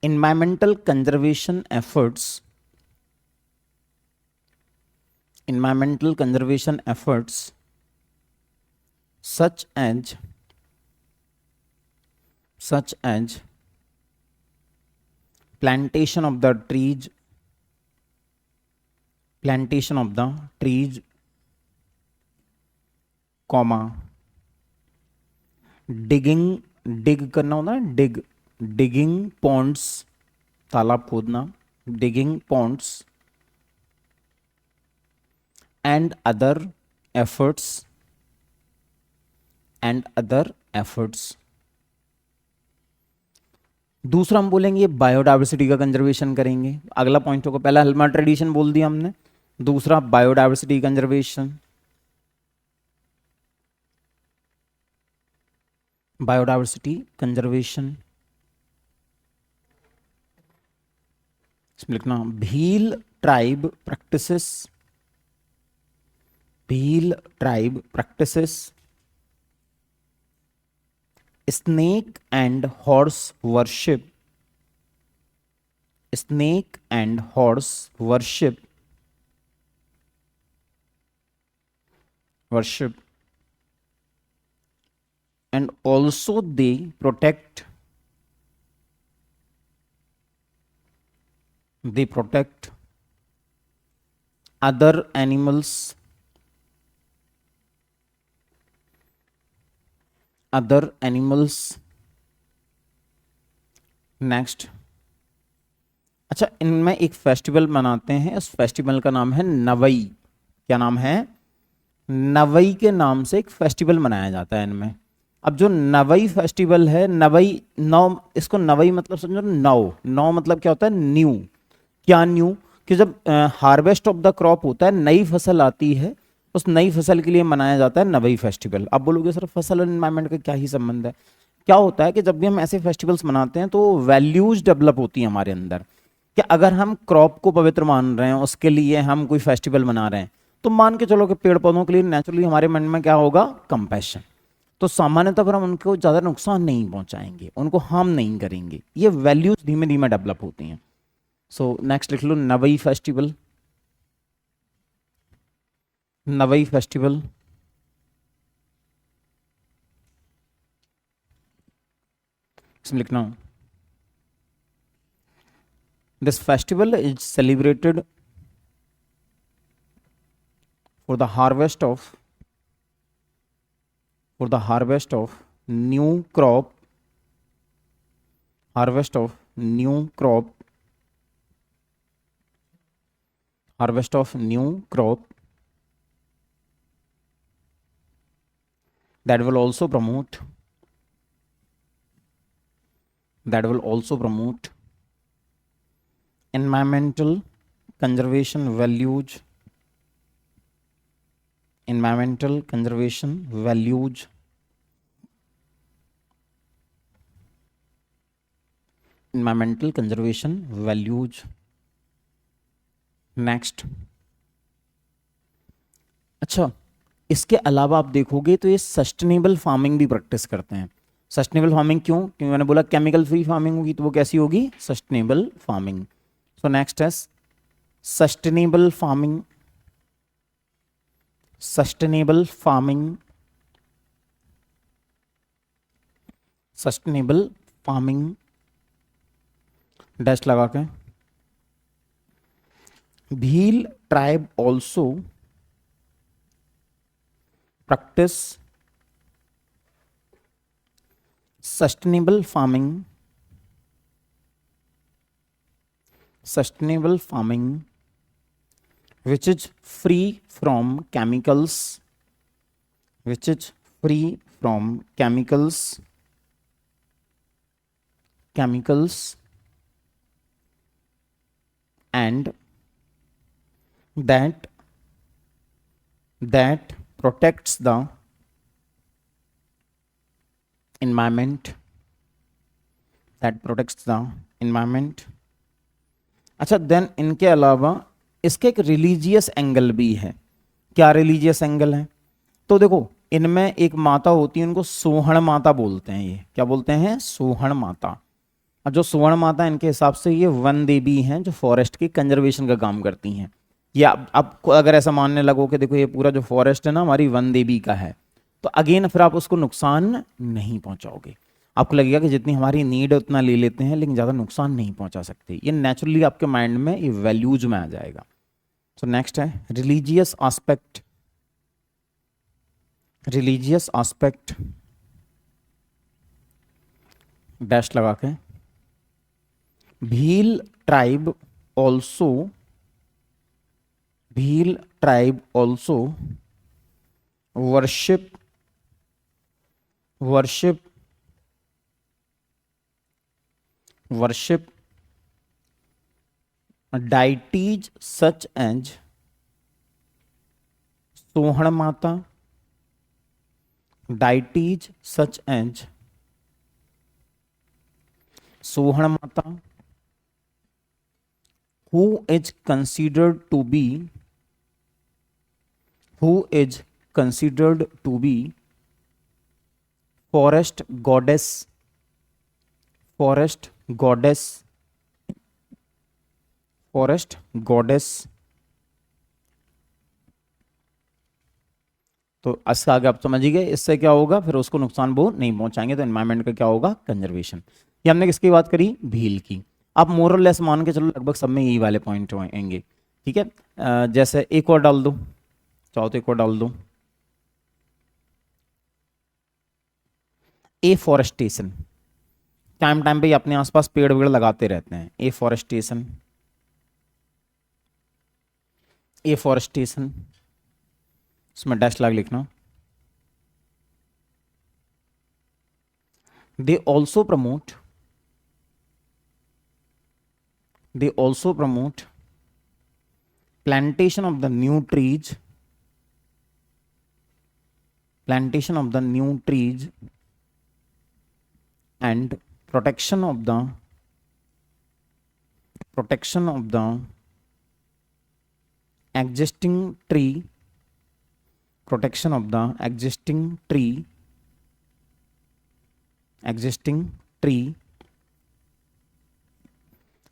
environmental conservation efforts, such as plantation of the trees, comma, dig करना होता है, digging ponds, तालाब खोदना, digging ponds, and other efforts, दूसरा हम बोलेंगे बायोडाइवर्सिटी का कंजर्वेशन करेंगे। अगला पॉइंट होगा, पहला हल्मा ट्रेडिशन बोल दिया हमने, दूसरा बायोडाइवर्सिटी कंजर्वेशन, इसमें लिखना Bhil tribe practices snake and horse worship, and also they protect other animals, next. अच्छा, इनमें एक फेस्टिवल मनाते हैं, उस फेस्टिवल का नाम है नवई। क्या नाम है? नवई के नाम से एक फेस्टिवल मनाया जाता है इनमें। अब जो नवई फेस्टिवल है, नवई नौ, इसको नवई मतलब समझो, नौ मतलब क्या होता है? न्यू। क्या न्यू? कि जब हार्वेस्ट ऑफ द क्रॉप होता है, नई फसल आती है, उस नई फसल के लिए मनाया जाता है नवई फेस्टिवल। आप बोलोगे सर फसल और एनवायरनमेंट का क्या ही संबंध है? क्या होता है कि जब भी हम ऐसे फेस्टिवल्स मनाते हैं तो वैल्यूज डेवलप होती हैं हमारे अंदर, कि अगर हम क्रॉप को पवित्र मान रहे हैं, उसके लिए हम कोई फेस्टिवल मना रहे हैं, तो मान के चलो कि पेड़ पौधों के लिए नेचुरली हमारे मन में क्या होगा? कंपैशन। तो सामान्यतः पर हम उनको ज़्यादा नुकसान नहीं पहुंचाएंगे, उनको हार्म नहीं करेंगे। ये वैल्यूज धीमे धीमे डेवलप होती हैं। सो नेक्स्ट लिख लो, नवई फेस्टिवल, नवई फेस्टिवल। इसमें लिखना, this festival is celebrated for the harvest of new crop, that will also promote environmental conservation values, next. अच्छा, इसके अलावा आप देखोगे तो ये सस्टेनेबल फार्मिंग भी प्रैक्टिस करते हैं। सस्टेनेबल फार्मिंग क्यों? क्योंकि मैंने बोला केमिकल फ्री फार्मिंग होगी तो वो कैसी होगी? Sustainable farming. सो नेक्स्ट है sustainable farming. Sustainable farming, sustainable farming dash लगा के। Bhil tribe also practice sustainable farming, sustainable farming which is free from chemicals, which is free from chemicals, chemicals and that protects the environment, that protects the environment। अच्छा, देन इनके अलावा इसके एक रिलीजियस एंगल भी है। क्या रिलीजियस एंगल है? तो देखो, इनमें एक माता होती है, उनको सोहण माता बोलते हैं। ये क्या बोलते हैं? सोहण माता। और जो सोहण माता इनके हिसाब से ये वन देवी हैं जो फॉरेस्ट की कंजर्वेशन का काम करती हैं। या आपको अगर ऐसा मानने लगो कि देखो ये पूरा जो फॉरेस्ट है ना हमारी वन देवी का है, तो अगेन फिर आप उसको नुकसान नहीं पहुंचाओगे। आपको लगेगा कि जितनी हमारी नीड है उतना ले लेते हैं, लेकिन ज़्यादा नुकसान नहीं पहुंचा सकते। ये नेचुरली आपके माइंड में ये वैल्यूज में आ जाएगा। सो नेक्स्ट है religious aspect. Religious aspect dash लगा के। Bhil tribe also, Bhil tribe also worship deities such as सोहण माता, deities such as सोहण माता, who is considered to be forest goddess, forest goddess, forest goddess। तो इसका आगे आप समझ गए, इससे क्या होगा, फिर उसको नुकसान वो नहीं पहुंचाएंगे, तो एनवायरमेंट का क्या होगा? कंजर्वेशन। ये हमने किसकी बात करी? भील की। आप मोर और लेस मान के चलो लगभग सब में यही वाले पॉइंट होंगे, ठीक है। जैसे एक और डाल दो, चाहो तो एक और डाल दो। एफॉरेस्टेशन, टाइम टाइम पे अपने आसपास पेड़ वेड़ लगाते रहते हैं। एफॉरेस्टेशन, एफॉरेस्टेशन, इसमें डैश लगा लिखना। they also promote plantation of the new trees, plantation of the new trees and protection of the existing tree, protection of the existing tree,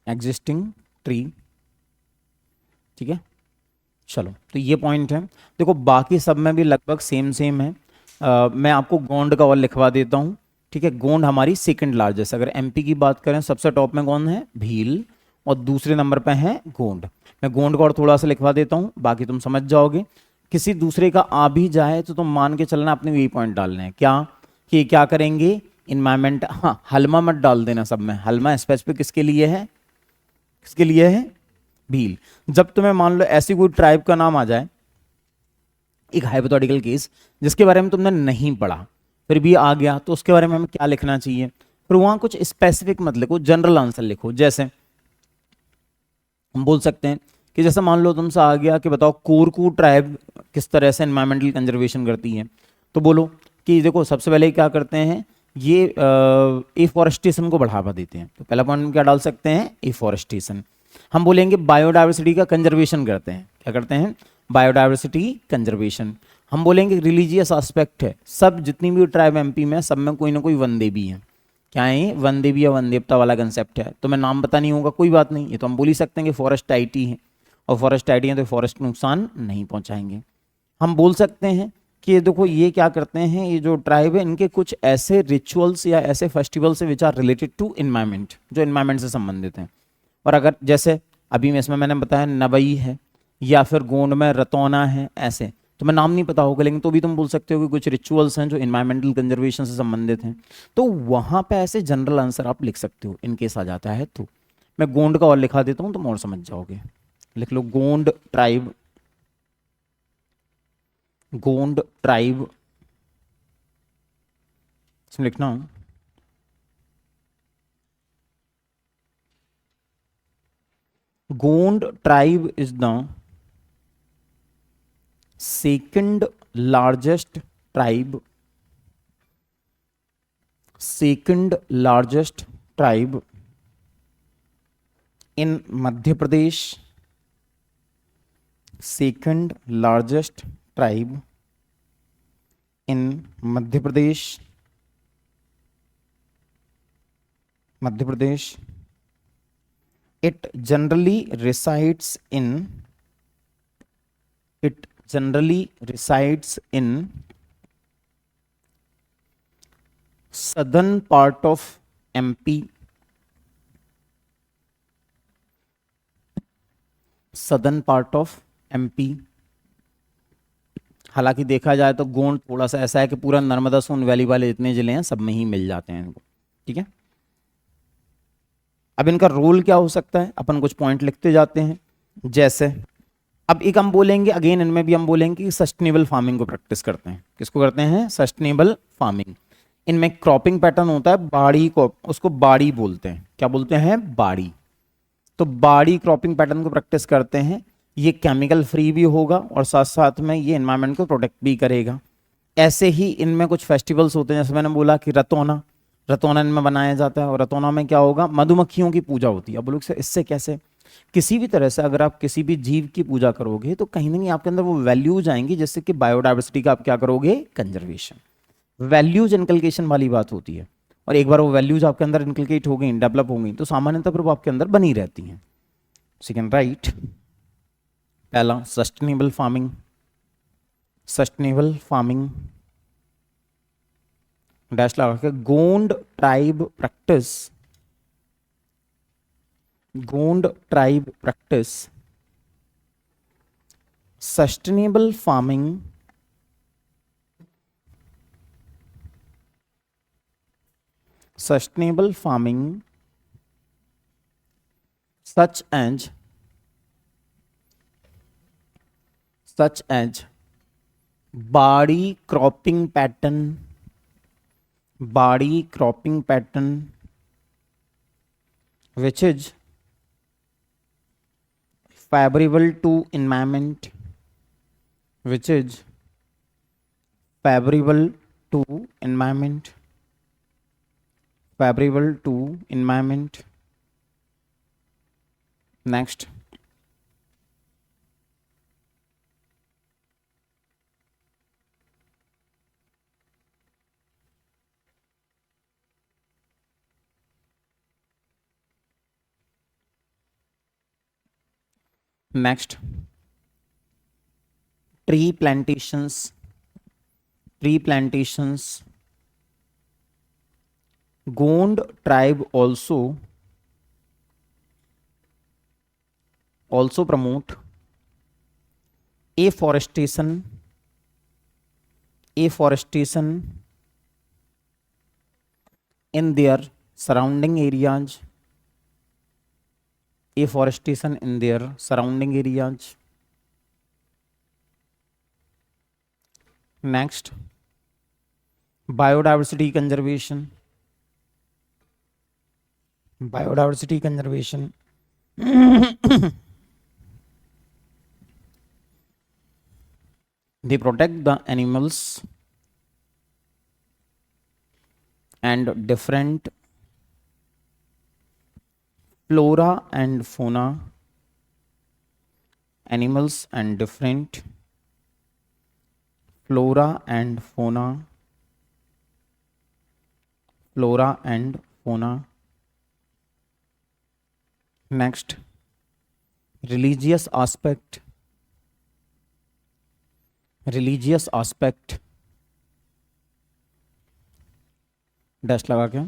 existing tree, ठीक है। चलो, तो ये पॉइंट है। देखो बाकी सब में भी लगभग सेम सेम है। मैं आपको गोंड का और लिखवा देता हूँ, ठीक है। गोंड हमारी सेकंड लार्जेस्ट, अगर एमपी की बात करें सबसे टॉप में कौन है? भील, और दूसरे नंबर पे है गोंड। मैं गोंड का और थोड़ा सा लिखवा देता हूँ, बाकी तुम समझ जाओगे। किसी दूसरे का आ भी जाए तो तुम मान के चलना अपने यही पॉइंट डालने हैं। क्या कि क्या करेंगे? इन्वायरमेंट, हाँ हलमा मत डाल देना सब में। हलमा स्पेसिफिक किसके लिए है? किसके लिए है? भील। जब तुम्हें मान लो ऐसी कोई ट्राइब का नाम आ जाए, एक हाइपोथेटिकल केस जिसके बारे में तुमने नहीं पढ़ा फिर भी आ गया, तो उसके बारे में हमें क्या लिखना चाहिए? फिर वहां कुछ स्पेसिफिक मत लिखो, जनरल आंसर लिखो। जैसे हम बोल सकते हैं कि जैसे मान लो तुमसे आ गया कि बताओ कोरकू ट्राइब किस तरह से एनवायरमेंटल कंजर्वेशन करती है, तो बोलो कि देखो सबसे पहले क्या करते हैं, ये एफॉरेस्टेशन को बढ़ावा देते हैं। तो पहला पॉइंट क्या डाल सकते हैं? एफॉरेस्टेशन। हम बोलेंगे बायोडाइवर्सिटी का कंजर्वेशन करते हैं। क्या करते हैं? Biodiversity conservation. हम बोलेंगे रिलीजियस एस्पेक्ट है, सब जितनी भी ट्राइब एमपी में सब में कोई ना कोई वन देवी है। क्या है ये? वन देवी या वन देवता वाला कंसेप्ट है। तो मैं नाम पता नहीं होगा कोई बात नहीं, ये तो हम बोल ही सकते हैं कि फॉरेस्ट आईटी है, और फॉरेस्ट आईटी है तो फॉरेस्ट को नुकसान नहीं पहुंचाएंगे। हम बोल सकते हैं कि ये देखो ये क्या करते हैं, ये जो ट्राइब है इनके कुछ ऐसे रिचुअल्स या ऐसे festivals which are related to environment, जो इन्वायरमेंट से संबंधित हैं। और अगर जैसे अभी में इसमें मैंने बताया नवई है, या फिर गोंड में रतौना है, ऐसे तो मैं नाम नहीं पता होगा, लेकिन तो भी तुम बोल सकते हो कि कुछ रिचुअल्स हैं जो इन्वायरमेंटल कंजर्वेशन से संबंधित हैं। तो वहां पे ऐसे जनरल आंसर आप लिख सकते हो इन केस आ जाता है तो। मैं गोंड का और लिखा देता हूं तुम और समझ जाओगे। लिख लो गोंड ट्राइब, गोंड ट्राइब इसमें लिखना Gond tribe is the second largest tribe, second largest tribe in Madhya Pradesh, second largest tribe in Madhya Pradesh, Madhya Pradesh. It generally resides in, it generally resides in southern part of MP, southern part of MP। हालांकि देखा जाए तो गोंड थोड़ा सा ऐसा है कि पूरा नर्मदा सोन वैली वाले जितने जिले हैं सब में ही मिल जाते हैं इनको, ठीक है। अब इनका रोल क्या हो सकता है, अपन कुछ पॉइंट लिखते जाते हैं। जैसे अब एक हम बोलेंगे अगेन, इनमें भी हम बोलेंगे कि सस्टेनेबल फार्मिंग को प्रैक्टिस करते हैं। किसको करते हैं? Sustainable farming. इनमें क्रॉपिंग पैटर्न होता है बाड़ी को, उसको बाड़ी बोलते हैं। क्या बोलते हैं? बाड़ी। तो बाड़ी क्रॉपिंग पैटर्न को प्रैक्टिस करते हैं। ये केमिकल फ्री भी होगा और साथ साथ में ये एनवायरनमेंट को प्रोटेक्ट भी करेगा। ऐसे ही इनमें कुछ फेस्टिवल्स होते हैं, जैसे मैंने बोला कि रतौना, रतौना इनमें बनाया जाता है। और रतौना में क्या होगा? मधुमक्खियों की पूजा होती है। अब बोलो इससे कैसे? किसी भी तरह से अगर आप किसी भी जीव की पूजा करोगे तो कहीं ना कहीं आपके अंदर वो वैल्यूज आएंगी, जिससे कि बायोडाइवर्सिटी का आप क्या करोगे? कंजर्वेशन। वैल्यूज इनकलकेशन वाली बात होती है। और एक बार वो वैल्यूज आपके अंदर इनकलकेट हो गई, डेवलप हो गई, तो सामान्यतः फिर वो आपके अंदर बनी रहती हैं। सेकेंड राइट, पहला sustainable farming, sustainable farming dash लगा के Gond tribe practice, Gond tribe practice sustainable farming, sustainable farming such as बाड़ी क्रॉपिंग पैटर्न, बाड़ी cropping pattern which is favorable to environment, which is favorable to environment, favorable to environment. Next, next, tree plantations, tree plantations. Gond tribe also promote afforestation, afforestation in their surrounding areas, afforestation in their surrounding areas. Next, biodiversity conservation, biodiversity conservation. They protect the animals and different flora and fauna, animals and different flora and fauna, flora and fauna. Next religious aspect, religious aspect dash लगा के,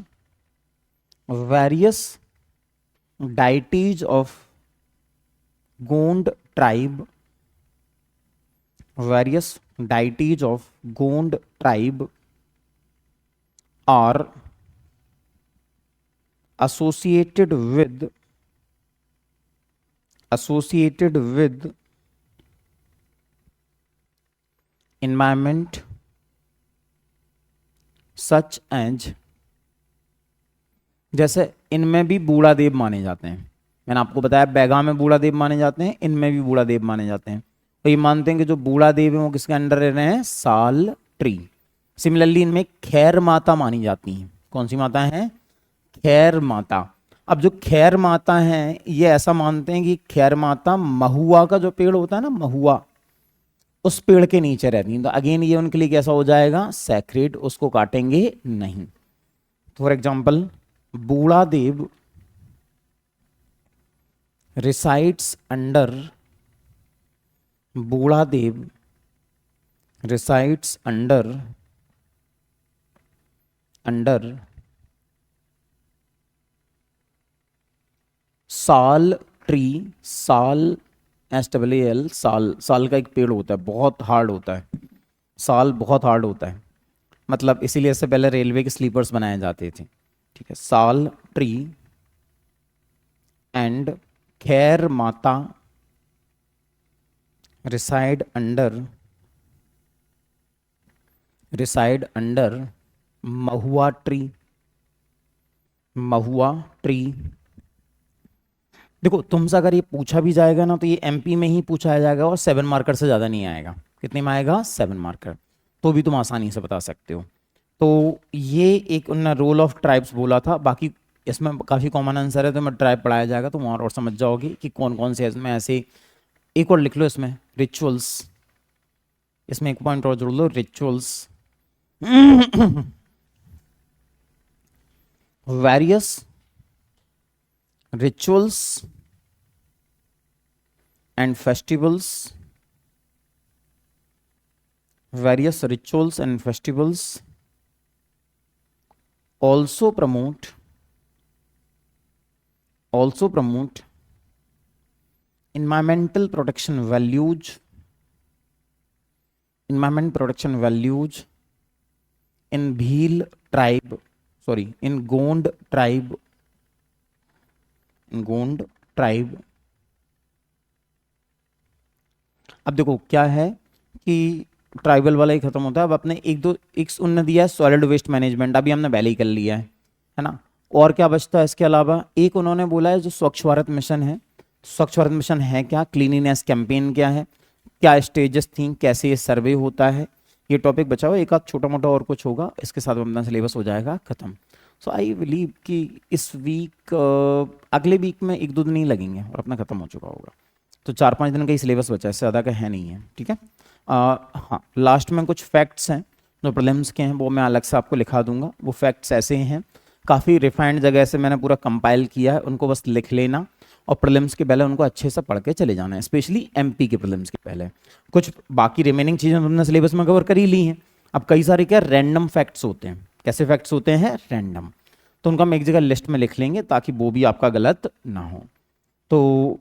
various deities of Gond tribe, various deities of Gond tribe are associated with environment such as, जैसे इनमें भी बूढ़ा देव माने जाते हैं, मैंने आपको बताया बैगा में बूढ़ा देव माने जाते हैं, इनमें भी बूढ़ा देव माने जाते हैं। तो ये मानते हैं कि जो बूढ़ा देव है वो किसके अंडर रह रहे हैं, साल ट्री। सिमिलरली इनमें खैर माता मानी जाती हैं। कौन सी माता है, खैर माता। अब जो खैर माता है ये ऐसा मानते हैं कि खैर माता महुआ का जो पेड़ होता है ना, महुआ, उस पेड़ के नीचे रहती हैं। तो अगेन ये उनके लिए कैसा हो जाएगा, सैक्रेड, उसको काटेंगे नहीं। फॉर एग्जाम्पल बूढ़ा देव resides under, बूढ़ा देव resides under साल ट्री, साल SAAL, साल, साल का एक पेड़ होता है, बहुत हार्ड होता है, साल बहुत हार्ड होता है, मतलब इसीलिए इससे पहले रेलवे के स्लीपर्स बनाए जाते थे। ठीक है, साल ट्री एंड खैर माता reside under महुआ ट्री, महुआ ट्री। देखो तुमसे अगर ये पूछा भी जाएगा ना तो ये MP में ही पूछा जाएगा और 7 मार्कर से ज़्यादा नहीं आएगा। कितने में आएगा, 7 मार्कर, तो भी तुम आसानी से बता सकते हो। तो ये एक उन्होंने रोल ऑफ ट्राइब्स बोला था, बाकी इसमें काफ़ी कॉमन आंसर है, तो मैं ट्राइब पढ़ाया जाएगा तो और समझ जाओगे कि कौन कौन से इसमें ऐसे। एक और लिख लो इसमें, रिचुअल्स, इसमें एक पॉइंट और जोड़ लो, rituals. Various rituals and festivals, various rituals and festivals also promote environmental protection values, in Bhil tribe, in Gond tribe, अब देखो क्या है कि ट्राइबल वाला ही खत्म होता है। अब अपने एक उन्होंने दिया है सॉलिड वेस्ट मैनेजमेंट, अभी हमने पहले ही कर लिया है ना। और क्या बचता है इसके अलावा, एक उन्होंने बोला है जो स्वच्छ भारत मिशन है। स्वच्छ भारत मिशन है क्या, क्लीनिनेस कैंपेन क्या है, क्या स्टेजेस थी, कैसे ये सर्वे होता है, ये टॉपिक बचा हुआ। एक आध छोटा मोटा और कुछ होगा, इसके साथ अपना सिलेबस हो जाएगा खत्म। सो आई बिलीव कि इस वीक, अगले वीक में 1-2 दिन ही लगेंगे और अपना खत्म हो चुका होगा। तो 4-5 दिन का ही सिलेबस बचा है, इससे ज़्यादा का है नहीं है। ठीक है, हाँ लास्ट में कुछ फैक्ट्स हैं जो प्रीलिम्स के हैं, वो मैं अलग से आपको लिखा दूंगा। वो फैक्ट्स ऐसे हैं, काफ़ी रिफाइंड जगह से मैंने पूरा कंपाइल किया है, उनको बस लिख लेना और प्रीलिम्स के पहले उनको अच्छे से पढ़ के चले जाना है, स्पेशली MP के प्रीलिम्स के पहले। कुछ बाकी रिमेनिंग चीज़ें हमने सिलेबस में कवर कर ही ली हैं। अब कई सारे क्या रैंडम फैक्ट्स होते हैं। कैसे फैक्ट्स होते हैं, रैंडम, तो उनका हम एक जगह लिस्ट में लिख लेंगे ताकि वो भी आपका गलत ना हो। तो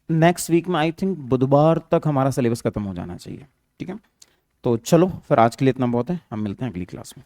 नेक्स्ट वीक में आई थिंक बुधवार तक हमारा सिलेबस खत्म हो जाना चाहिए। ठीक है, तो चलो फिर आज के लिए इतना बहुत है, हम मिलते हैं अगली क्लास में।